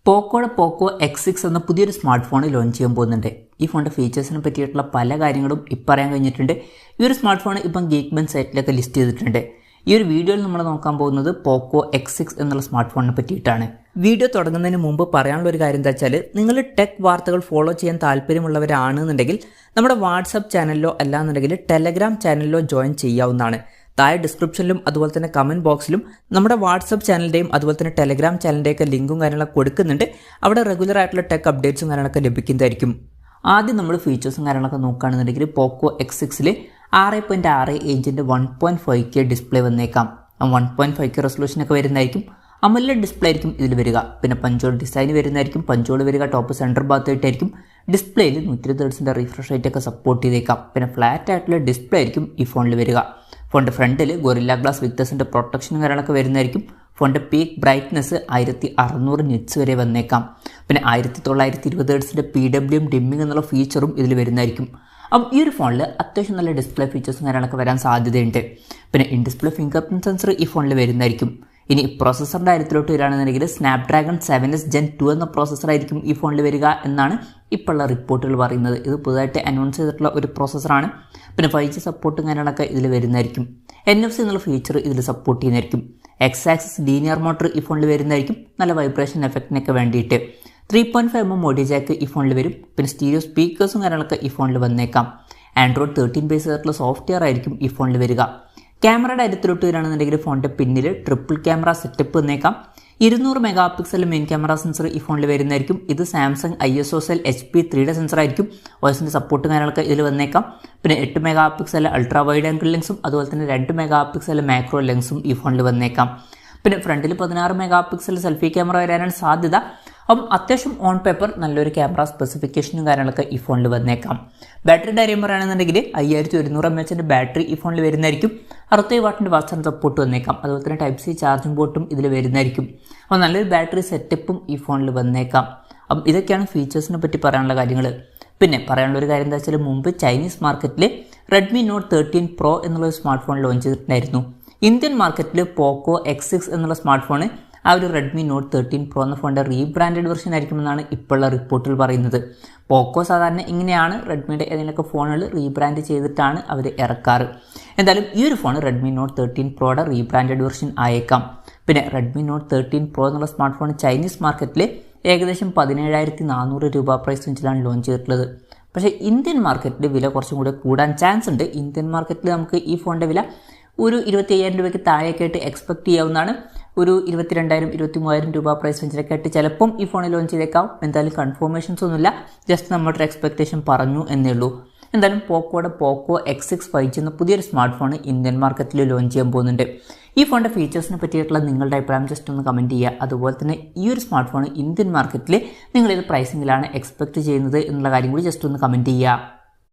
പോക്കോയുടെ പോക്കോ X6 എന്ന പുതിയൊരു smart phone launch ചെയ്യാൻ പോകുന്നുണ്ട്. ഈ ഫോണിൻ്റെ ഫീച്ചേഴ്സിനെ പറ്റിയിട്ടുള്ള പല കാര്യങ്ങളും ഇപ്പം പറയാൻ കഴിഞ്ഞിട്ടുണ്ട്. ഈ ഒരു സ്മാർട്ട് ഫോൺ ഇപ്പം ഗീക്ക്ബെൻ സൈറ്റിലൊക്കെ ലിസ്റ്റ് ചെയ്തിട്ടുണ്ട്. ഈ ഒരു വീഡിയോയിൽ നമ്മൾ നോക്കാൻ പോകുന്നത് പോക്കോ X6 എന്നുള്ള സ്മാർട്ട് ഫോണിനെ പറ്റിയിട്ടാണ്. വീഡിയോ തുടങ്ങുന്നതിന് മുമ്പ് പറയാനുള്ള ഒരു കാര്യം എന്താ വെച്ചാൽ, നിങ്ങൾ ടെക് വാർത്തകൾ ഫോളോ ചെയ്യാൻ താല്പര്യമുള്ളവരാണെന്നുണ്ടെങ്കിൽ നമ്മുടെ വാട്സപ്പ് ചാനലിലോ അല്ലാന്നുണ്ടെങ്കിൽ ടെലഗ്രാം ചാനലിലോ ജോയിൻ ചെയ്യാവുന്നതാണ്. താഴെ ഡിസ്ക്രിപ്ഷനിലും അതുപോലെ തന്നെ കമൻറ്റ് ബോക്സിലും നമ്മുടെ വാട്സപ്പ് ചാനലിൻ്റെയും അതുപോലെ തന്നെ ടെലഗ്രാം ചാനലിൻ്റെയൊക്കെ ലിങ്കും കാര്യങ്ങളൊക്കെ കൊടുക്കുന്നുണ്ട്. അവിടെ റെഗുലർ ആയിട്ടുള്ള ടെക് അപ്ഡേറ്റ്സും കാര്യങ്ങളൊക്കെ ലഭിക്കുന്നതായിരിക്കും. ആദ്യം നമ്മൾ ഫീച്ചേഴ്സും കാര്യങ്ങളൊക്കെ നോക്കുകയാണെന്നുണ്ടെങ്കിൽ പോക്കോ X6 6.6 ഇഞ്ചിൻ്റെ 1.5K ഡിസ്പ്ലേ വന്നേക്കാം. 1.5K റെസൊല്യൂഷനൊക്കെ വരുന്നതായിരിക്കും. അമോലെഡ് ഡിസ്പ്ലേ ആയിരിക്കും ഇതിൽ വരിക. പിന്നെ പഞ്ചോൾ ഡിസൈൻ വരുന്നതായിരിക്കും. പഞ്ചോൾ വരിക ടോപ്പ് സെൻറ്റർ ഭാഗത്തായിട്ടായിരിക്കും. ഡിസ്പ്ലേയിൽ 120 Hz റിഫ്രഷ് റേറ്റ് ഒക്കെ സപ്പോർട്ട് ചെയ്തേക്കാം. പിന്നെ ഫ്ലാറ്റ് ആയിട്ടുള്ള ഡിസ്പ്ലേ ആയിരിക്കും ഈ ഫോണിൽ വരിക. ഫോണിൻ്റെ ഫ്രണ്ടിൽ ഗൊറില്ല ഗ്ലാസ് വിക്ടേഴ്സിൻ്റെ പ്രൊട്ടക്ഷനും കാര്യങ്ങളൊക്കെ വരുന്നതായിരിക്കും. ഫോണിൻ്റെ പീക്ക് ബ്രൈറ്റ്നസ് 1600 നിറ്റ്സ് വരെ വന്നേക്കാം. പിന്നെ 1920 Hz PWM ഡിമ്മിങ് എന്നുള്ള ഫീച്ചറും ഇതിൽ വരുന്നതായിരിക്കും. അപ്പം ഈ ഒരു ഫോണിൽ അത്യാവശ്യം നല്ല ഡിസ്പ്ലേ ഫീച്ചേഴ്സും കാര്യങ്ങളൊക്കെ വരാൻ സാധ്യതയുണ്ട്. പിന്നെ in display finger print sensor ഈ ഫോണിൽ വരുന്നതായിരിക്കും. ഇനി പ്രോസസ്സറിൻ്റെ കാര്യത്തിലോട്ട് വരികയാണെന്നുണ്ടെങ്കിൽ സ്നാപ്ഡ്രാഗൺ 7S Gen 2 എന്ന പ്രോസസ്സറായിരിക്കും ഈ ഫോണിൽ വരിക എന്നാണ് ഇപ്പോഴുള്ള റിപ്പോർട്ടുകൾ പറയുന്നത്. ഇത് പുതുതായിട്ട് അനൗൺസ് ചെയ്തിട്ടുള്ള ഒരു പ്രോസസ്സറാണ്. പിന്നെ 5G സപ്പോർട്ടും കാര്യങ്ങളൊക്കെ ഇതിൽ വരുന്നതായിരിക്കും. NFC എന്നുള്ള ഫീച്ചർ ഇതിൽ സപ്പോർട്ട് ചെയ്യുന്നതായിരിക്കും. X-ആക്സിസ് ലീനിയർ മോട്ടർ ഈ ഫോണിൽ വരുന്നതായിരിക്കും, നല്ല വൈബ്രേഷൻ എഫക്റ്റിനൊക്കെ വേണ്ടിയിട്ട്. 3.5mm ഓഡിയോ ജാക്ക് ഈ ഫോണിൽ വരും. പിന്നെ സ്റ്റീരിയോ സ്പീക്കേഴ്സും കാര്യങ്ങളൊക്കെ ഈ ഫോണിൽ വന്നേക്കാം. ആൻഡ്രോയിഡ് 13 ബേസ് ആയിട്ടുള്ള സോഫ്റ്റ്വെയർ ആയിരിക്കും ഈ ഫോണിൽ വരിക. ക്യാമറയുടെ കാര്യത്തിലോട്ട് വരികയാണെന്നുണ്ടെങ്കിൽ ഫോണിൻ്റെ പിന്നിൽ ട്രിപ്പിൾ ക്യാമറ സെറ്റപ്പ് വന്നേക്കാം. 200 MP മെയിൻ ക്യാമറ സെൻസർ ഈ ഫോണിൽ വരുന്നതായിരിക്കും. ഇത് സാംസങ് ISOCELL HP3 സെൻസർ ആയിരിക്കും. OSന്റെ സപ്പോർട്ടും കാര്യങ്ങളൊക്കെ ഇതിൽ വന്നേക്കാം. പിന്നെ 8 MP അൾട്രാ വൈഡ് ആംഗിൾ ലെൻസും അതുപോലെ തന്നെ 2 MP മാക്രോ ലെൻസും ഈ ഫോണിൽ വന്നേക്കാം. പിന്നെ ഫ്രണ്ടിൽ 16 MP സെൽഫി ക്യാമറ വരാനാണ് സാധ്യത. അപ്പം അത്യാവശ്യം ഓൺ പേപ്പർ നല്ലൊരു ക്യാമറ സ്പെസിഫിക്കേഷനും കാര്യങ്ങളൊക്കെ ഈ ഫോണിൽ വന്നേക്കാം. ബാറ്ററിയുടെ കാര്യം പറയുകയാണെന്നുണ്ടെങ്കിൽ 5100 mAh ബാറ്ററി ഈ ഫോണിൽ വരുന്നതായിരിക്കും. 67 വാട്ടിൻ്റെ ഫാസ്റ്റ് ചാർജ് സപ്പോർട്ട് വന്നേക്കാം. അതുപോലെ തന്നെ Type-C ചാർജിംഗ് പോർട്ടും ഇതിൽ വരുന്നതായിരിക്കും. അപ്പോൾ നല്ലൊരു ബാറ്ററി സെറ്റപ്പും ഈ ഫോണിൽ വന്നേക്കാം. അപ്പം ഇതൊക്കെയാണ് ഫീച്ചേഴ്സിനെ പറ്റി പറയാനുള്ള കാര്യങ്ങൾ. പിന്നെ പറയാനുള്ള ഒരു കാര്യം എന്താ വെച്ചാൽ, മുമ്പ് ചൈനീസ് മാർക്കറ്റിൽ റെഡ്മി നോട്ട് 13 Pro എന്നുള്ള ഒരു സ്മാർട്ട് ഫോൺ ലോഞ്ച് ചെയ്തിട്ടുണ്ടായിരുന്നു. ഇന്ത്യൻ മാർക്കറ്റിൽ പോക്കോ X6 എന്നുള്ള സ്മാർട്ട് ഫോൺ ആ ഒരു റെഡ്മി നോട്ട് 13 Pro എന്ന ഫോണിൻ്റെ റീബ്രാൻഡഡ് വെർഷൻ ആയിരിക്കുമെന്നാണ് ഇപ്പോഴുള്ള റിപ്പോർട്ടുകൾ പറയുന്നത്. പോക്കോ സാധാരണ ഇങ്ങനെയാണ് റെഡ്മിയുടെ ഏതെങ്കിലുമൊക്കെ ഫോണുകൾ റീബ്രാൻഡ് ചെയ്തിട്ടാണ് അവർ ഇറക്കാറ്. എന്തായാലും ഈ ഒരു ഫോൺ റെഡ്മി നോട്ട് 13 Proയുടെ റീബ്രാൻഡഡ് വെർഷൻ ആയേക്കാം. പിന്നെ റെഡ്മി നോട്ട് 13 Pro എന്നുള്ള സ്മാർട്ട് ഫോൺ ചൈനീസ് മാർക്കറ്റിൽ ഏകദേശം 17,400 രൂപ പ്രൈസ് റേഞ്ചിലാണ് ലോഞ്ച് ചെയ്തിട്ടുള്ളത്. പക്ഷേ ഇന്ത്യൻ മാർക്കറ്റിൽ വില കുറച്ചും കൂടെ കൂടാൻ ചാൻസ് ഉണ്ട്. ഇന്ത്യൻ മാർക്കറ്റിൽ നമുക്ക് ഈ ഫോണിൻ്റെ വില ഒരു 25,000 രൂപയ്ക്ക് താഴെയൊക്കെ ആയിട്ട് എക്സ്പെക്ട് ചെയ്യാവുന്നതാണ്. ഒരു 22,000 23,000 രൂപ പ്രൈസ് റേഞ്ചിലൊക്കെ ആയിട്ട് ചിലപ്പം ഈ ഫോണിൽ ലോഞ്ച് ചെയ്തേക്കാം. എന്തായാലും കൺഫർമേഷൻസ് ഒന്നുമില്ല, ജസ്റ്റ് നമ്മുടെ എക്സ്പെക്ടേഷൻ പറഞ്ഞു എന്നേ ഉള്ളൂ. എന്തായാലും പോക്കോയുടെ പോക്കോ X6 5G എന്ന പുതിയൊരു സ്മാർട്ട് ഫോൺ ഇന്ത്യൻ മാർക്കറ്റിൽ ലോഞ്ച് ചെയ്യാൻ പോകുന്നുണ്ട്. ഈ ഫോണിൻ്റെ ഫീച്ചേഴ്സിനെ പറ്റിയിട്ടുള്ള നിങ്ങളുടെ അഭിപ്രായം ജസ്റ്റ് ഒന്ന് കമൻറ്റ് ചെയ്യുക. അതുപോലെ തന്നെ ഈ ഒരു സ്മാർട്ട് ഫോൺ ഇന്ത്യൻ മാർക്കറ്റിൽ നിങ്ങൾ ഏത് പ്രൈസിങ്ങിലാണ് എക്സ്പെക്ട് ചെയ്യുന്നത് എന്നുള്ള കാര്യം കൂടി ജസ്റ്റ് ഒന്ന് കമൻറ്റ് ചെയ്യുക.